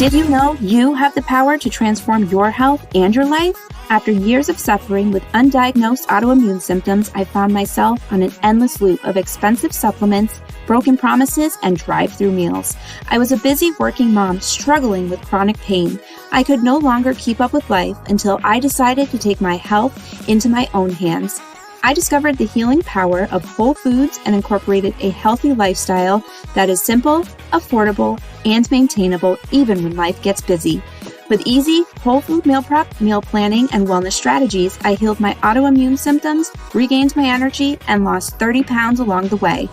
Did you know you have the power to transform your health and your life? After years of suffering with undiagnosed autoimmune symptoms, I found myself on an endless loop of expensive supplements, broken promises, and drive-through meals. I was a busy working mom struggling with chronic pain. I could no longer keep up with life until I decided to take my health into my own hands. I discovered the healing power of whole foods and incorporated a healthy lifestyle that is simple, affordable, and maintainable even when life gets busy. With easy, whole food meal prep, meal planning, and wellness strategies, I healed my autoimmune symptoms, regained my energy, and lost 30 pounds along the way.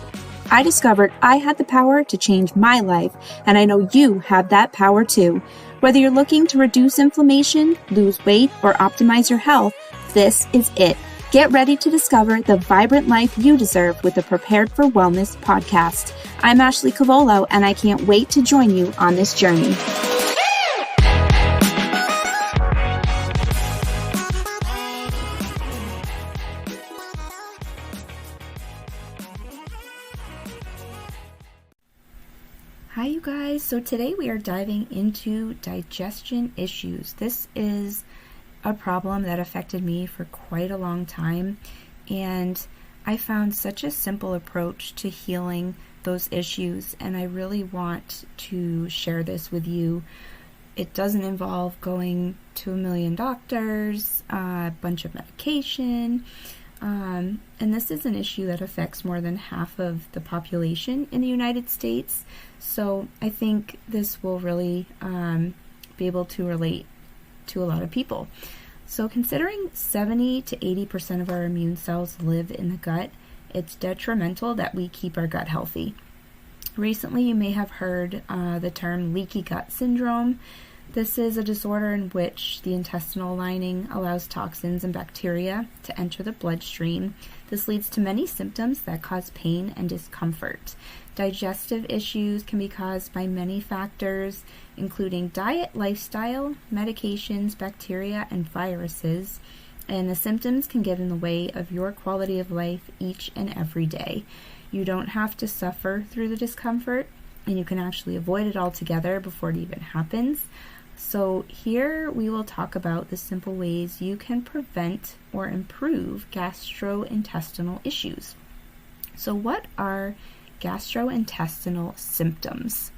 I discovered I had the power to change my life, and I know you have that power too. Whether you're looking to reduce inflammation, lose weight, or optimize your health, this is it. Get ready to discover the vibrant life you deserve with the Prepared for Wellness podcast. I'm Ashley Cavolo, and I can't wait to join you on this journey. Hi, you guys. So today we are diving into digestion issues. This is a problem that affected me for quite a long time, and I found such a simple approach to healing those issues, and I really want to share this with you. It doesn't involve going to a million doctors, a bunch of medication, and this is an issue that affects more than half of the population in the United States, so I think this will really be able to relate to a lot of people. So considering 70 to 80% of our immune cells live in the gut, it's detrimental that we keep our gut healthy. Recently, you may have heard the term leaky gut syndrome. This is a disorder in which the intestinal lining allows toxins and bacteria to enter the bloodstream. This leads to many symptoms that cause pain and discomfort. Digestive issues can be caused by many factors, including diet, lifestyle, medications, bacteria, and viruses. And the symptoms can get in the way of your quality of life each and every day. You don't have to suffer through the discomfort, and you can actually avoid it altogether before it even happens. So here we will talk about the simple ways you can prevent or improve gastrointestinal issues. So what are gastrointestinal symptoms?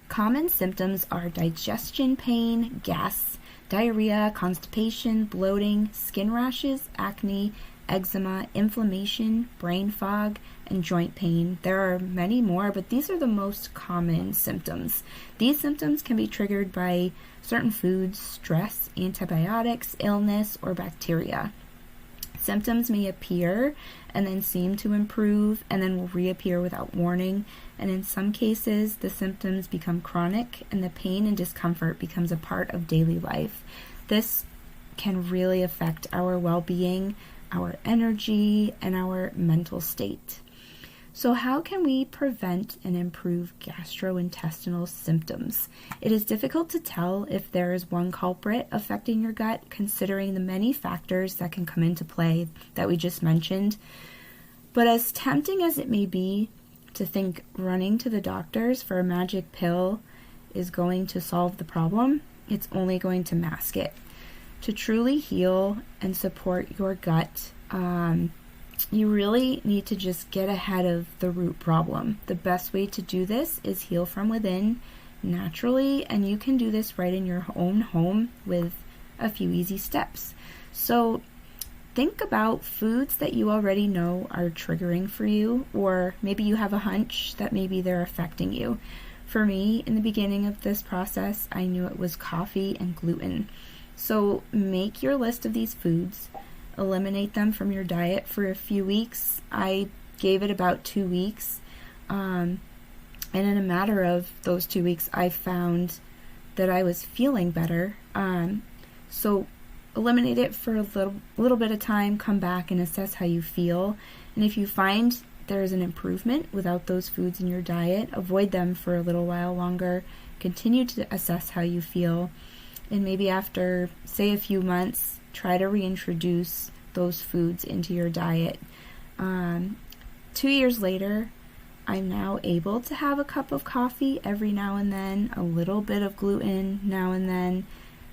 Common symptoms are digestion pain, gas, diarrhea, constipation, bloating, skin rashes, acne, eczema, inflammation, brain fog, and joint pain. There are many more, but these are the most common symptoms. These symptoms can be triggered by certain foods, stress, antibiotics, illness, or bacteria. Symptoms may appear and then seem to improve and then will reappear without warning. And in some cases, the symptoms become chronic and the pain and discomfort becomes a part of daily life. This can really affect our well-being, our energy, and our mental state. So how can we prevent and improve gastrointestinal symptoms? It is difficult to tell if there is one culprit affecting your gut, considering the many factors that can come into play that we just mentioned. But as tempting as it may be to think running to the doctors for a magic pill is going to solve the problem, it's only going to mask it. To truly heal and support your gut, you really need to just get ahead of the root problem. The best way to do this is heal from within naturally, and you can do this right in your own home with a few easy steps. So think about foods that you already know are triggering for you, or maybe you have a hunch that maybe they're affecting you. For me, in the beginning of this process, I knew it was coffee and gluten. So make your list of these foods, eliminate them from your diet for a few weeks. I gave it about 2 weeks, and in a matter of those 2 weeks, I found that I was feeling better. So eliminate it for a little bit of time, come back and assess how you feel. And if you find there's an improvement without those foods in your diet, avoid them for a little while longer. Continue to assess how you feel. And maybe after, say, a few months, try to reintroduce those foods into your diet. 2 years later, I'm now able to have a cup of coffee every now and then, a little bit of gluten now and then,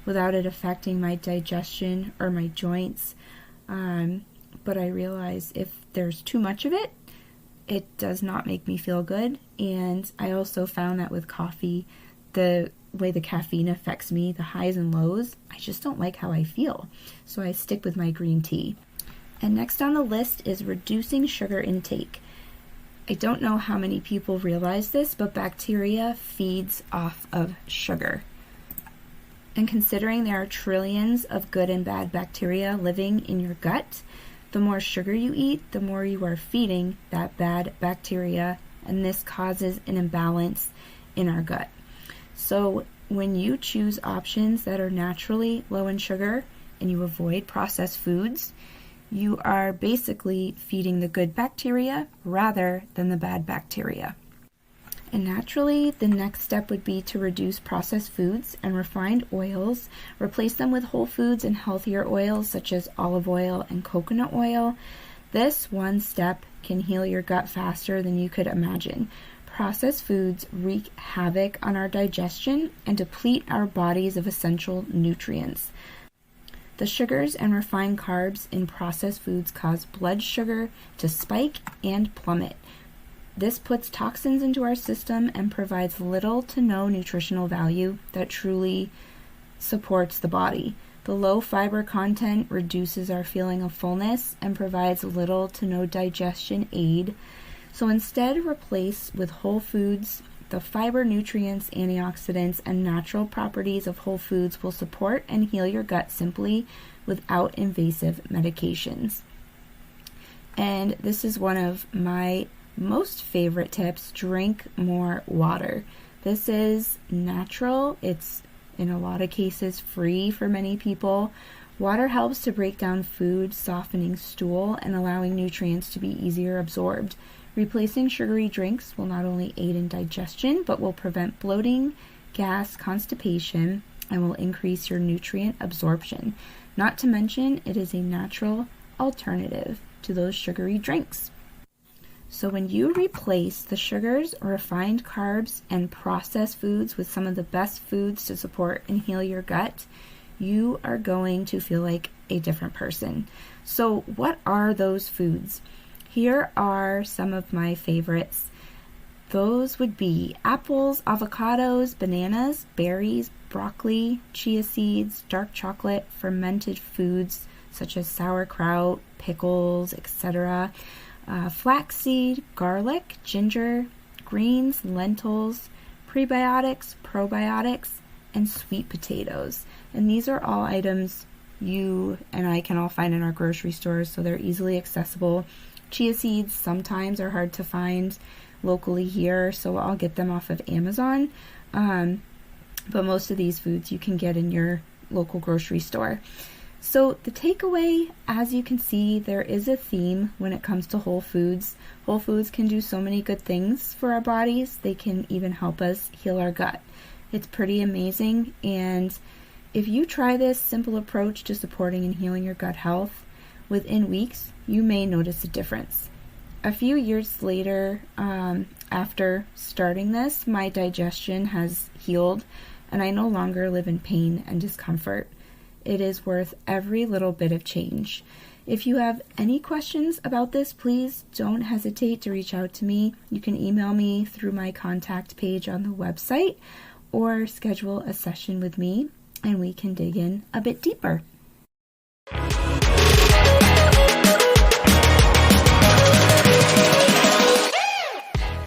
without it affecting my digestion or my joints. But I realize if there's too much of it, it does not make me feel good. And I also found that with coffee, the way the caffeine affects me, the highs and lows, I just don't like how I feel. So I stick with my green tea. And next on the list is reducing sugar intake. I don't know how many people realize this, but bacteria feeds off of sugar. And considering there are trillions of good and bad bacteria living in your gut, the more sugar you eat, the more you are feeding that bad bacteria, and this causes an imbalance in our gut. So when you choose options that are naturally low in sugar and you avoid processed foods, you are basically feeding the good bacteria rather than the bad bacteria. And naturally, the next step would be to reduce processed foods and refined oils, replace them with whole foods and healthier oils such as olive oil and coconut oil. This one step can heal your gut faster than you could imagine. Processed foods wreak havoc on our digestion and deplete our bodies of essential nutrients. The sugars and refined carbs in processed foods cause blood sugar to spike and plummet. This puts toxins into our system and provides little to no nutritional value that truly supports the body. The low fiber content reduces our feeling of fullness and provides little to no digestion aid. So instead, replace with whole foods. The fiber, nutrients, antioxidants, and natural properties of whole foods will support and heal your gut simply without invasive medications. And this is one of my most favorite tips: drink more water. This is natural. It's in a lot of cases free for many people. Water helps to break down food, softening stool, and allowing nutrients to be easier absorbed. Replacing sugary drinks will not only aid in digestion, but will prevent bloating, gas, constipation, and will increase your nutrient absorption. Not to mention, it is a natural alternative to those sugary drinks. So when you replace the sugars, refined carbs, and processed foods with some of the best foods to support and heal your gut, you are going to feel like a different person. So what are those foods? Here are some of my favorites. Those would be apples, avocados, bananas, berries, broccoli, chia seeds, dark chocolate, fermented foods such as sauerkraut, pickles, etc., flaxseed, garlic, ginger, greens, lentils, prebiotics, probiotics, and sweet potatoes. And these are all items you and I can all find in our grocery stores, so they're easily accessible. Chia seeds sometimes are hard to find locally here, so I'll get them off of Amazon. But most of these foods you can get in your local grocery store. So the takeaway, as you can see, there is a theme when it comes to whole foods. Whole foods can do so many good things for our bodies. They can even help us heal our gut. It's pretty amazing, and if you try this simple approach to supporting and healing your gut health, within weeks, you may notice a difference. A few years later, after starting this, my digestion has healed, and I no longer live in pain and discomfort. It is worth every little bit of change. If you have any questions about this, please don't hesitate to reach out to me. You can email me through my contact page on the website or schedule a session with me and we can dig in a bit deeper.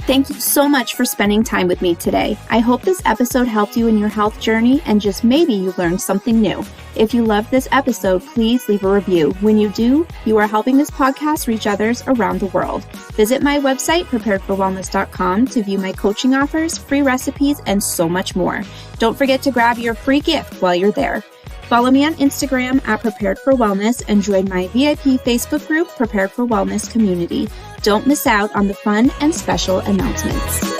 Thank you so much for spending time with me today. I hope this episode helped you in your health journey and just maybe you learned something new. If you loved this episode, please leave a review. When you do, you are helping this podcast reach others around the world. Visit my website, preparedforwellness.com, to view my coaching offers, free recipes, and so much more. Don't forget to grab your free gift while you're there. Follow me on Instagram at Prepared for Wellness and join my VIP Facebook group, Prepared for Wellness Community. Don't miss out on the fun and special announcements.